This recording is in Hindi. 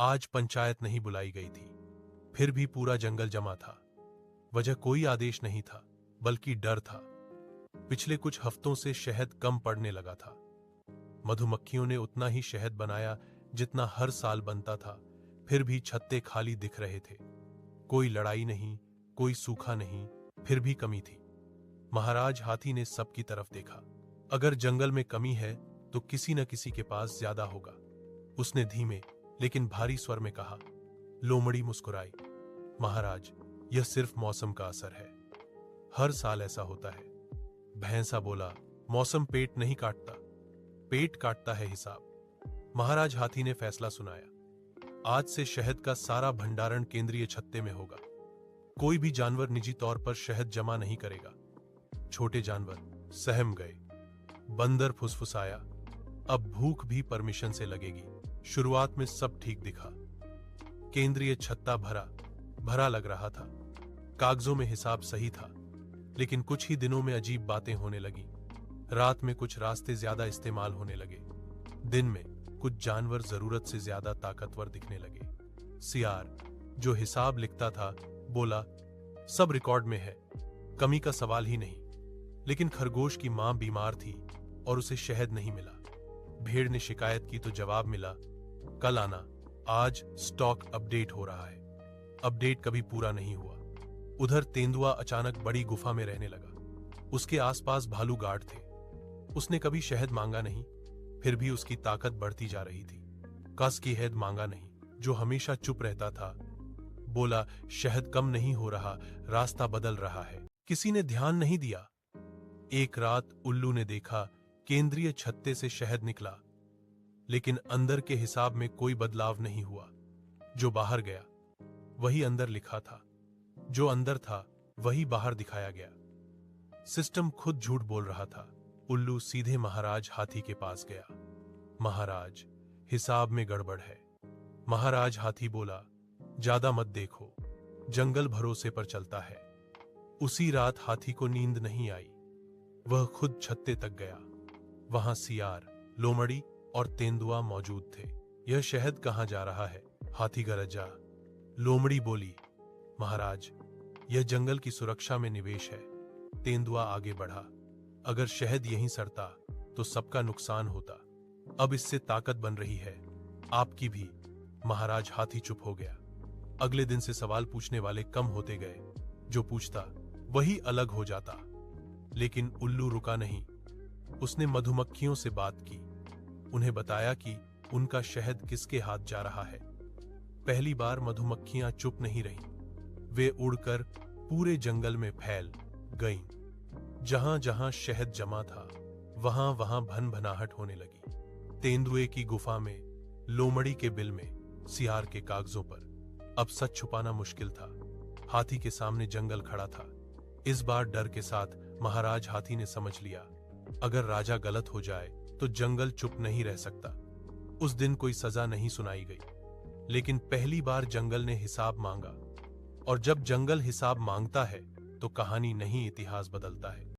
आज पंचायत नहीं बुलाई गई थी, फिर भी पूरा जंगल जमा था। वजह कोई आदेश नहीं था, बल्कि डर था। पिछले कुछ हफ्तों से शहद कम पड़ने लगा था। मधुमक्खियों ने उतना ही शहद बनाया जितना हर साल बनता था, फिर भी छत्ते खाली दिख रहे थे। कोई लड़ाई नहीं, कोई सूखा नहीं, फिर भी कमी थी। महाराज हाथी ने सबकी तरफ देखा। अगर जंगल में कमी है तो किसी न किसी के पास ज्यादा होगा। उसने धीमे लेकिन भारी स्वर में कहा। लोमड़ी मुस्कुराई। महाराज, यह सिर्फ मौसम का असर है। हर साल ऐसा होता है। भैंसा बोला, मौसम पेट नहीं काटता, पेट काटता है हिसाब। महाराज हाथी ने फैसला सुनाया। आज से शहद का सारा भंडारण केंद्रीय छत्ते में होगा। कोई भी जानवर निजी तौर पर शहद जमा नहीं करेगा। छोटे जानवर सहम गए। बंदर फुसफुसाया, अब भूख भी परमिशन से लगेगी। शुरुआत में सब ठीक दिखा। केंद्रीय छत्ता भरा भरा लग रहा था। कागजों में हिसाब सही था, लेकिन कुछ ही दिनों में अजीब बातें होने लगी। रात में कुछ रास्ते ज्यादा इस्तेमाल होने लगे। दिन में कुछ जानवर जरूरत से ज्यादा ताकतवर दिखने लगे। सियार, जो हिसाब लिखता था, बोला, सब रिकॉर्ड में है, कमी का सवाल ही नहीं। लेकिन खरगोश की मां बीमार थी और उसे शहद नहीं मिला। भेड़ ने शिकायत की तो जवाब मिला, कल आना, आज स्टॉक अपडेट हो रहा है। अपडेट कभी पूरा नहीं हुआ। उधर तेंदुआ अचानक बड़ी गुफा में रहने लगा। उसके आसपास भालू गार्ड थे। उसने कभी शहद मांगा नहीं, फिर भी उसकी ताकत बढ़ती जा रही थी। कस की हैद मांगा नहीं, जो हमेशा चुप रहता था। बोला, शहद कम नहीं हो रहा, रास्ता बदल रहा है। किसी ने ध्यान नहीं दिया। एक रात उल्लू ने देखा, केंद्रीय छत्ते से शहद निकला, लेकिन अंदर के हिसाब में कोई बदलाव नहीं हुआ। जो बाहर गया वही अंदर लिखा था, जो अंदर था वही बाहर दिखाया गया। सिस्टम खुद झूठ बोल रहा था। उल्लू सीधे महाराज हाथी के पास गया। महाराज, हिसाब में गड़बड़ है। महाराज हाथी बोला, ज्यादा मत देखो, जंगल भरोसे पर चलता है। उसी रात हाथी को नींद नहीं आई। वह खुद छत्ते तक गया। वहां सियार, लोमड़ी और तेंदुआ मौजूद थे। यह शहद कहां जा रहा है? हाथी गरजा। लोमड़ी बोली, महाराज, यह जंगल की सुरक्षा में निवेश है। तेंदुआ आगे बढ़ा, अगर शहद यहीं सड़ता तो सबका नुकसान होता। अब इससे ताकत बन रही है, आपकी भी। महाराज हाथी चुप हो गया। अगले दिन से सवाल पूछने वाले कम होते गए। जो पूछता वही अलग हो जाता। लेकिन उल्लू रुका नहीं। उसने मधुमक्खियों से बात की। उन्हें बताया कि उनका शहद किसके हाथ जा रहा है। पहली बार मधुमक्खियां चुप नहीं रहीं। वे उड़कर पूरे जंगल में फैल गईं। जहां जहां शहद जमा था, वहां वहां भनभनाहट होने लगी। तेंदुए की गुफा में, लोमड़ी के बिल में, सियार के कागजों पर। अब सच छुपाना मुश्किल था। हाथी के सामने जंगल खड़ा था। इस बार डर के साथ महाराज हाथी ने समझ लिया, अगर राजा गलत हो जाए तो जंगल चुप नहीं रह सकता। उस दिन कोई सजा नहीं सुनाई गई, लेकिन पहली बार जंगल ने हिसाब मांगा। और जब जंगल हिसाब मांगता है तो कहानी नहीं, इतिहास बदलता है।